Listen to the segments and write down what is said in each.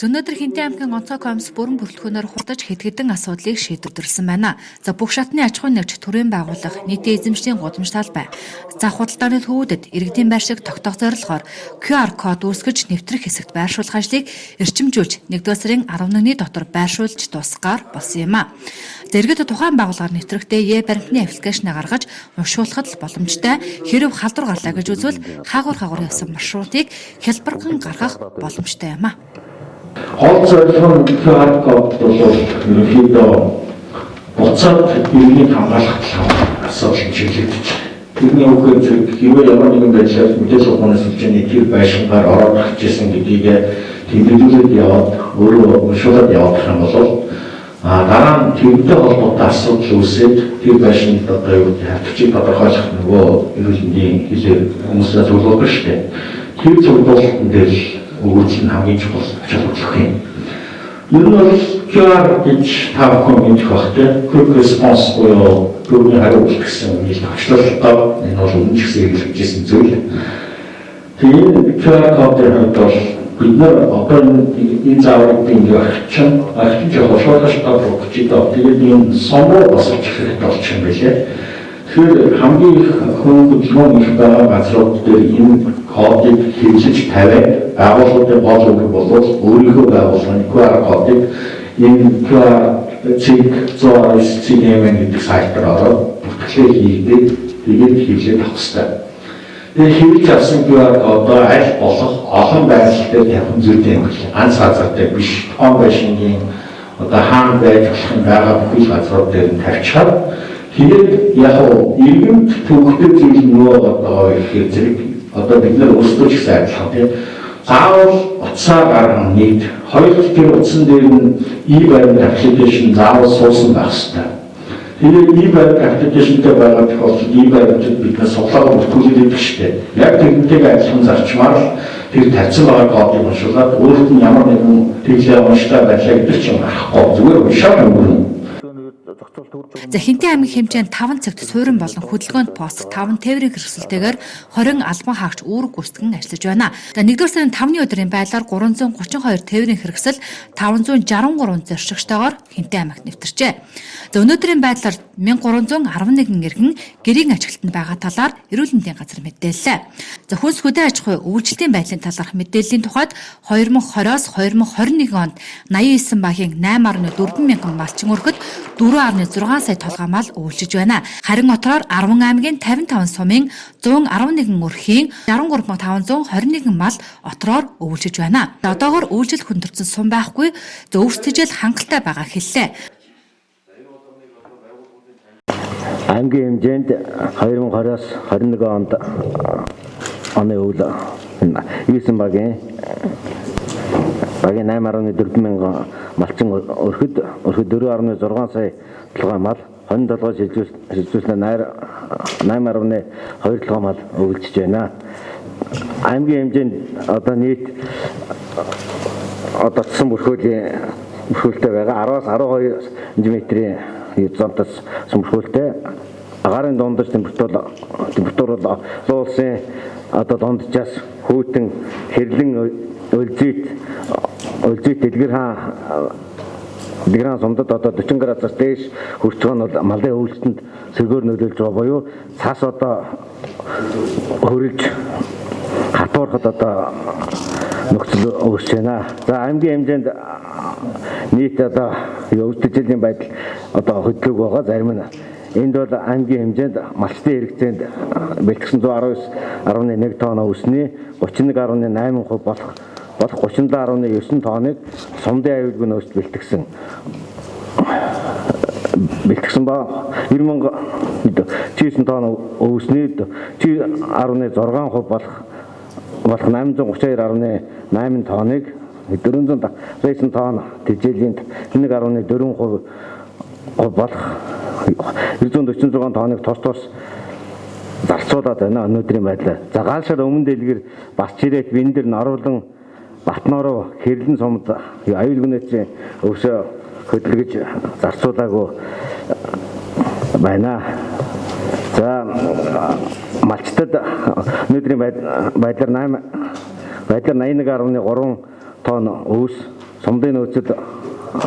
Өнөөдөр Хинтээ аймгийн онцгой комисс бүрэн бүрэлдэхүүнээр хурдаж хэд хэдэн асуудлыг шийдвэрлэсэн байна. За бүх шатны аж ахуйн нэгж төрийн байгууллага, нийтийн эзэмшлийн гудамж талбай, зах худалдааны төвүүдэд иргэдийн байр шиг тогтоох зорилгоор QR код үүсгэж нэвтрэх хэсэгт байршуулах ажлыг эрчимжүүлж 1-р сарын 11-ний дотор байршуулж дуусгаар болсон юм а. Иргэд тухайн байгууллагаар нэвтрэхдээ баримтны аппликейшнээ гаргаж уншуулахад л боломжтой. Хэрэв халдвар гарлаа гэж үзвэл хаагур явсан маршрутыг хялбархан гаргах боломжтой юм а. Гол зорилго нь QR код бол ерөнхийдөө буцаад иргэнийг хамгаалах асуудал чиглэгдэж байна. Тэрний үгээр хэрвээ ямар нэгэн байдлаар мэдээж ухаанаас хэмжээний тэр байшингаар ороод гарч ирсэн гэдгийг тэмдэглүүлээд яваад өөрөө уншуулад явах юм бол дараа нь тэрнтэй холбоотой асуудал үүсээд тэр байшинд одоо юу хавчиг тодорхойлох нөгөө эрүүл мэндийн хэлээр хүмүүсээс зөвлөдөг шүү дээ. Тэр зөвлөлтөн дээр өгүүлэл нь хамгийн чухал шалтгаан юм. Ер нь бол QR гэж та бүхэн мэдэх багтай. Quick response буюу түрүүний хариулт гэсэн нэг төвчлөлтөд энэ бол өмнө ч гэсэн хэрэгжижсэн зүйл. Тэгээд QR кодын хувьд бол бид нар одоо энэ зааврыг архивч хошоолж тавьчихдаг. Тэгээд энэ сомоо босож хэрэгтэй болчих юм байлээ. Тэгэхээр хамгийн их хүн хөдөлгөөн их байгаа газрууд дээр энэ кодыг хэвлэж тавиад байгууллагын гол үг бол өөрийнхөө байгууллагын QR кодыг энэ QR цэг 109 цэгийн гэдэг сайтаар ороод бүртгэлээ хийгээд тэгээд хэвлээд авах хэрэгтэй. Тэгээд хэвлэж авсан QR кодоо аль болох олон байрлал дээр тавих зүйтэй юм байна. Ганц газартай биш, том байшингийн одоо хаан байж болох юм байгаа бүхэл газрууд дээр нь тавьчихад тэгээд яг иргэнд төвөгтэй зүйл нөгөө одоо ихээр зэрэг одоо бид нар өөрсдөө ч гэсэн адилхан тийм заавал утсаа гарган нийт хоёр тэр утсан дээр нь e-баримт аппликейшн заавал суусан байх хэрэгтэй. Тэгээд e-баримт аппликейшнтэй байгаа тохиолдолд e-баримтад биднээс суглаагаа бүртгүүлээд байдаг шүү дээ. Яг тэрнтэйгээ адилхан зарчмаар тэр тавьсан байгаа кодыг уншуулад өөрөлд нь ямар нэгэн тэглээ унштай байлаа гэдэг чинь арахгүй зүгээр уншаад өнгөрнө. За Хинтээ аймгийн хэмжээнд 5 цагт суурин болон хөдөлгөөнд пост 5 тээврийн хэрэгсэлтэйгээр 20 албан хаагч үүрэг гүйцэтгэн ажиллаж байна. За 1-р сарын 5-ны өдрийн байдлаар 332 тээврийн хэрэгсэл 563 зоршигчтойгоор Хинтээ аймагт нэвтэрчээ. За өнөөдрийн байдлаар 1311 иргэн гэрийн ажилтнанд байгаа талаар эрүүл мэндийн газар мэдээллээ. За хүнс хөдөө аж ахуй үйлчлэлийн байдлын талаарх мэдээллийн тухайд 2020-оос 2021 онд 89 багийн 8.4 мянган малчин өрхөд 4.6 сая толгой мал үйлчилж байна. Харин отроор 10 аймгийн 55 сумын 111 өрхийн 63521 мал отроор үйлчилж байна. Одоогоор үйлчил хүндэрсэн сум байхгүй, өвсдөжл хангалттай байгаа хэллээ. Аймгийн хэмжээнд 2020-оос 21 онд оны үйл 9 багийн 8.4 мянган малчин өрхөд 4.6 сая толгой мал 27 шилжүүлсэн 8.2 толгой мал үйлчилж байна. Аймгийн хэмжээнд одоо нийт одоодсон бүрхүүлтэй байгаа 10-аас 12 см-ийн зонтос сүмбэрхүүлтэй агарын дундаж температур бол улсын одоо дунджаас хүйтэн хэрлэн өлзийт дэлгэрэн сумдад одоо 40 градусаас дээш хүрч байгаа нь бол малын өвлөлтөнд сэргээр нөлөөлж байгаа буюу цас одоо хөрөлж хатуурхад одоо нөхцөл үүсэж байна. За аймгийн хэмжээнд нийт одоо өвдөжлийн байдал одоо хөдлөг байгаа зарим нь энд бол аймгийн хэмжээнд малчтын хэрэгцээнд бэлтгэсэн 119.1 тонн өсний 31.8% болох 37.9 тонныг сумдын аюулгүй нөөцөд бэлтгэсэн ба 90,9 тонн өвсний 10.6% болох 832.8 тонныг 409 тонн тэжээлийн 1.4% болох 946 тонныг тус зарцуулаад байна өнөөдрийн байдлаар. За гаалшаар өмнө дэлгэр Басчирет, Биндэр, Норуулан, Батнороо, Хэрлэн сумд аюулгүй нөөцийн өвсөө хөдөлгөж зарцуулаагүй байна. За малчтад өнөөдрийн байдлаар 81.3 тонн өвс, сумдын нөөцөд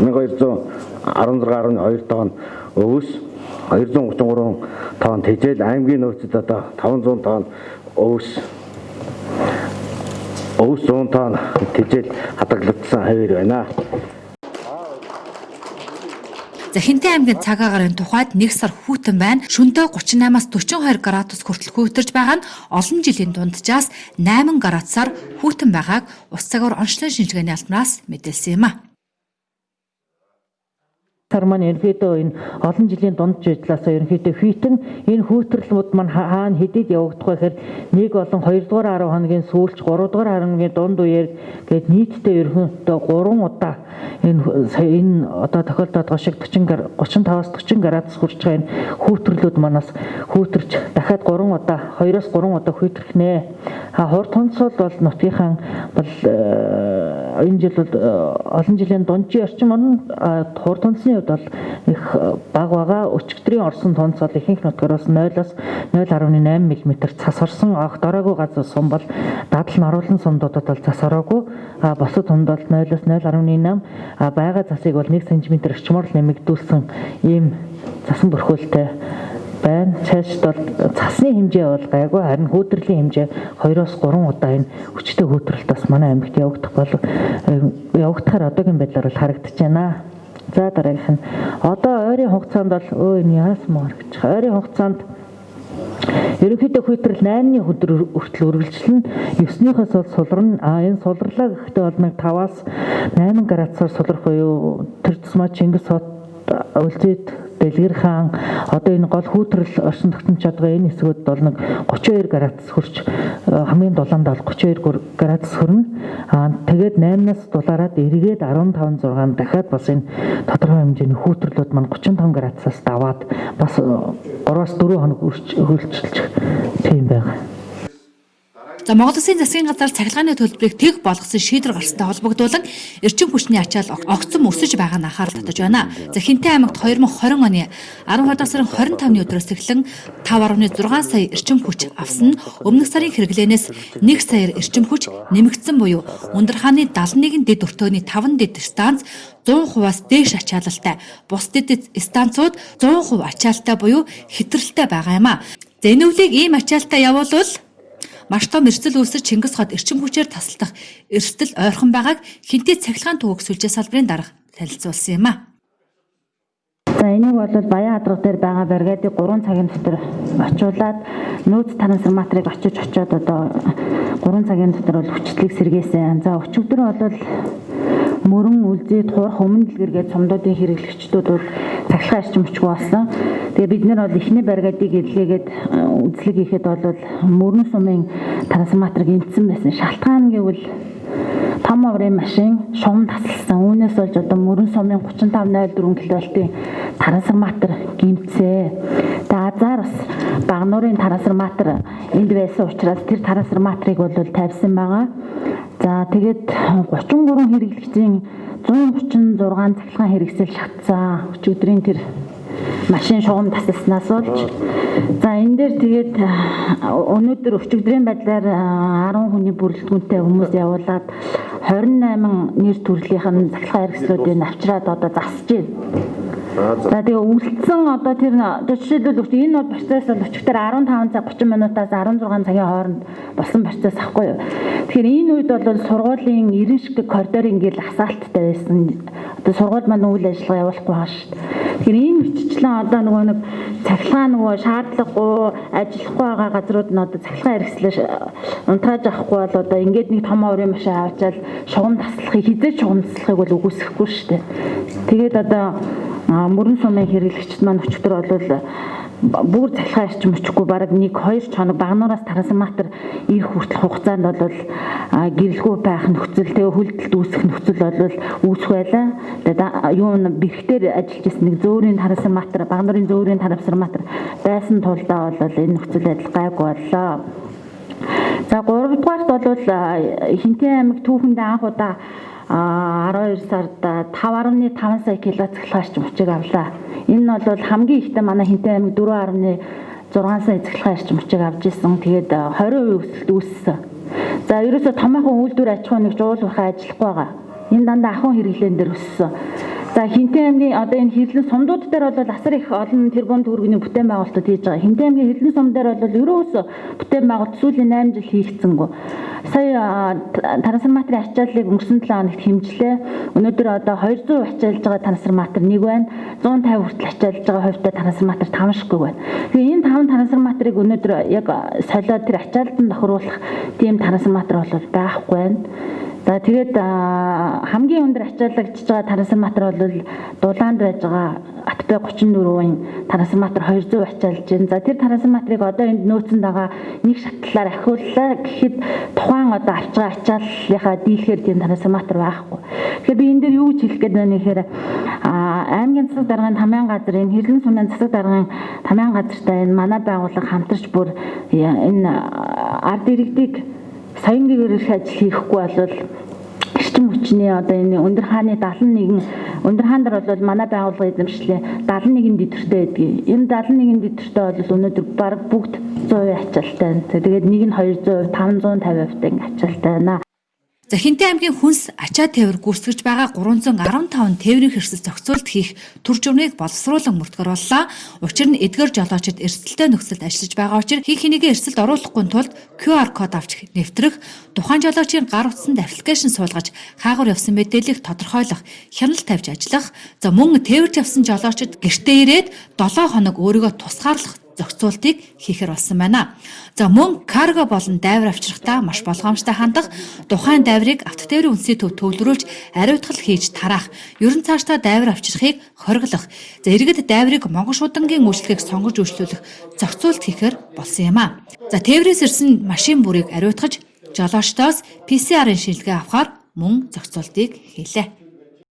1216.2 тонн өвс, 233 тонн тэжээл, аймгийн нөөцөд одоо 500 тонн өвс 100 тонн тэжээл хадгалагдсан хавар байна. За Хинтээ аймгийн цаг агарын тухайд 1 сар хүйтэн байна. Шөнөдөө 38-аас 42 градус хүртэл хүйтэрж байгаа нь олон жилийн дунджаас 8 градусаар хүйтэн байгааг ус цагаар онцлог шинжилгээний албанаас мэдээлсэн юм а. Сар маань ерөнхийдөө энэ олон жилийн дунд жижлаас ерөнхийдөө хүйтэн энэ хүүтрлүүд маань хаана хэдийд явагдах вэ гэхээр 1 болон 2 дугаар 10 хоногийн сүүлч 3 дугаар 10 хоногийн дунд үеэр гээд нийтдээ ерөнхийдөө 3 удаа энэ одоо тохиолдоод байгаа шиг 35-аас 40 градус хүрч байгаа энэ хүүтрлүүд манаас хүүтэрч дахиад 3 удаа 2-оос 3 удаа хүүтрэх нэ. Хурд тунцол бол нутгийнхаа бол энэ жил бол олон жилийн дунджийн орчин хурд тунцны бол их баг байгаа. Өчигдрийн орсон тонцол ихэнх нутгараас 0-аас 0.8 мм цас орсон. Огт ороогүй газар сум бол дадал нь оруулан сумдуудад бол цас ороогүй. Босод сумд бол 0-аас 0.8 байгаа засыг бол 1 см орчмоор нэмэгдүүлсэн ийм цасан бүрхүүлтэй байна. Цаашд бол цасны хэмжээ бол гайгүй, харин хүүтрлийн хэмжээ 2-оос 3 удаа энэ хүчтэй хүүтрэлт бас манай аймагт явагдахаар одоогийн байдлаар бол харагдаж байна. За дараагийнх нь одоо ойрын хугацаанд бол энэ яасмаар гэж. Ойрын хугацаанд ерөнхийдөө хүүтрэл 8-ны өдөр хүртэл үргэлжлэн 9-ийнхээс бол сулрна. Энэ сулрлаа гэхдээ бол 5-аас 8 градусаар сулрах буюу тэр тусмаа Чингис хот Үлзийд Дэлгэр хаан одоо энэ гол хүүтрэл орчин тогтмол чадгаа энэ хэсгүүд бол 32 градус хүрч хамгийн дулаанд бол 32 градус хүрнэ. Тэгээд 8-наас дулаараад эргээд 15-6 дахиад бас энэ тодорхой хэмжээний хүүтрэлүүд маань 35 градусаас даваад бас 3-аас 4 хоног хөлчлөж тийм байгаа. За Монгол Улсын засгийн газар цахилгааны төлбөрийг тэг болгосон шийдвэр гарсантай холбогдуулан эрчим хүчний ачаал огцом өсөж байгаа нь анхаарал татаж байна. За Хинтээ аймагт 2020 оны 12 сарын 25-ны өдрөөс эхлэн 5.6 сая эрчим хүч авсан нь өмнөх сарын хэрэглээнээс 1 саяар эрчим хүч нэмэгдсэн буюу Өндөр хааны 71 дэд өртөөний 5 дэд станц 100%-аас дээш ачаалалтай, бус дэд станцууд 100% ачаалтай буюу хэтрэлтэй байгаа юм а. За энэ үеийг ийм ачаалтай явуулвал маш том эрсдэл үүсэж Чингис хот эрчим хүчээр тасалдах эрсдэл ойрхон байгааг Хинтээ цахилгаан төвөг сүлжээ салбарын дарга танилцуулсан юм а. За энийг бол Баян хадрах дээр байгаа бригадыг 3 цагийн дотор очиулаад нөөц трансформаторыг очиод одоо 3 цагийн дотор бол хүчлийг сэргээсэн. За өчигдөр бол Мөрөн, Үлзий, Турх, Өмнө Дэлгэргээд сумдуудын хэрэглэгчдүүд бол цахилгаан эрчим хүчгүй болсон. Тэгээ бид нэр бол эхний бригадыг илгээгээд үзлэг хийхэд бол Мөрөн сумын трансформатор гэмтсэн байсан. Шалтгаан гэвэл том аврын машин шугам тасалсан. Үүнээс болж одоо Мөрөн сумын 3504 кВт-ийн трансформатор гэмтсэ. Тэгээ азар бас Багнуурын трансформатор энд байсан учраас тэр трансформаторыг бол тавьсан байгаа. За тэгээд 33 хэрэглэгчийн 136 цахилгаан хэрэгсэл шатсан. Өчигдрийн тэр машин шугам тасалснаас болж за энэ дээр тэгээд өнөөдөр өчигдрийн байдлаар 10 хүний бүрэлдэхүүнтэй хүмүүс явуулаад 28 нэр төрлийнх нь цахилгаан хэрэгслүүдийг авчираад одоо засж байна. За тэгээ үлдсэн одоо тэр жишээлбэл энэ бол процесс бол өчигдөр 15 цаг 30 минутаас 16 цагийн хооронд болсон процесс ахгүй юу. Тэгэхээр энэ үед бол сургуулийн 90 шиг коридорын гэл асаалттай байсан. Одоо сургууль маань үйл ажиллагаа явуулахгүй байгаа шүү дээ. Тэгэхээр энэ биччлэн одоо нэг цахилгаан шаардлагагүй ажиллахгүй байгаа газрууд нь одоо цахилгаан хэрэгслээ унтрааж авахгүй бол одоо ингээд нэг том аврын машин аваачаал шугам таслахыг хизээч шугам таслахыг бол үгүйсэхгүй шүү дээ. Тэгээд одоо Мөрөн сумын хэрэглэгчд маань өчигдөр бол бүр цахилгаан эрчим хүчгүй бараг 1-2 хоног Багнуураас трансформатор ирэх хүртэл хугацаанд бол гэрэлгүй байх нөхцөл тэгээ хөлдөлт үүсэх нөхцөл бол үүсэх байлаа. Тэгээ юу бэрхтэр ажиллаж ирсэн нэг зөөрийн трансформатор Багнуурын зөөрийн трансформатор байсан тулдаа бол энэ нөхцөл байдал гайгүй боллоо. За 3 дугаарт бол Хинтээ аймаг түүхэндээ анх удаа 12 сард 5.5 сая киловатт цахилгаан эрчим хүчийг авлаа. Энэ бол хамгийн ихтэй манай Хинтээ аймаг 4.6 сая цахилгаан эрчим хүчийг авч ирсэн. Тэгээд 20% өсөлт үүссэн. За ерөөсө томоохон үйлдвэр аж ахуй нэг жуулуурхай ажиллахгүй байгаа. Энэ дандаа ахуйн хэрэглэн дээр өссөн. За Хинтээ аймгийн одоо энэ хэрлэн сумдууд дээр бол асар их олон тэрбум төгрөгийн бүтээн байгуулалтууд хийж байгаа. Хинтээ аймгийн хэрлэн сум дээр бол ерөөсөө бүтээн байгуулалт сүүлийн 8 жил хийгдсэнгүй. Сая трансформаторын ачааллыг өнгөрсөн 7 хоногт хэмжлээ. Өнөөдөр одоо 200% ачаалж байгаа трансформатор нэг байна. 150 хүртэл ачаалж байгаа хувьтай трансформатор 5 шиггүй байна. Тэгээ энэ 5 трансформаторыг өнөөдөр яг солиод тэр ачаалтанд тохируулах тийм трансформатор бол байхгүй байна. За тэгээд хамгийн өндөр ачаалагдж байгаа трансформатор бол Дулаанд байж байгаа Атбай 34-ийн трансформатор 200 ачаалж байна. За тэр трансформаторыг одоо энд нөөцөнд байгаа нэг шатлалаар ахиуллаа гэхэд тухайн одоо авч байгаа ачааллынхаа дийлхээр тийм трансформатор байхгүй. Тэгэхээр би энэ дээр юу гэж хэлэх гээд байна гэхээр аймгийн засаг даргын тамяан газар энэ хэрлэн сумын засаг даргын тамяан газартай энэ манай байгууллага хамтарч бүр энэ ард иргэдийг саяын гэрэлх ажил хийхгүй болвол эрчим хүчний одоо энэ өндөр хааны 71 өндөр хаан дээр бол манай байгууллага эзэмшлээ 71 дэвтэртэй байдгийг. Энэ 71 дэвтэртэй бол өнөөдөр баг бүгд 100% ачаалтай байна. Тэгээд нэг нь 200%, 550%-тай ингэ ачаалтай байна. За Хинтээ аймгийн хүнс ачаа тээвэр гүйцэтгэж байгаа 315 тээврийн хэрэгсэл зохицуулт хийх төр журмыг боловсруулан мөрдгөр боллоо. Учир нь эдгээр жолоочид эрсдэлтэй нөхцөлд ажиллаж байгаа учраас хийх хинэгээ эрсдэлд оруулахгүй тулд QR код авч нэвтрэх, тухайн жолоочийн гар утсанд аппликейшн суулгаж хаагур явсан мэдээллийг тодорхойлох, хяналт тавьж ажиллах. За мөн тээвэрт явсан жолоочид гэртээ ирээд 7 хоног өөрийгөө тусгаарлах зохицуултыг хийхэр болсон байна. За мөн карго болон дайвар авчрахтаа маш болгоомжтой хандах, тухайн дайврыг автотээврийн үндэсний төв төвлөрүүлж ариутгал хийж тараах, ерөн цаашдаа дайвар авчрахыг хориглох, за иргэд дайврыг Монгол шуудангийн үйлчлэгийг сонгож үйлчлүүлэх зохицуулт хийхэр болсон юм а. За тээврээс ирсэн машин бүрийг ариутгаж, жолоочдоос PCR-ын шинжилгээ авахаар мөн зохицуултыг хийлээ.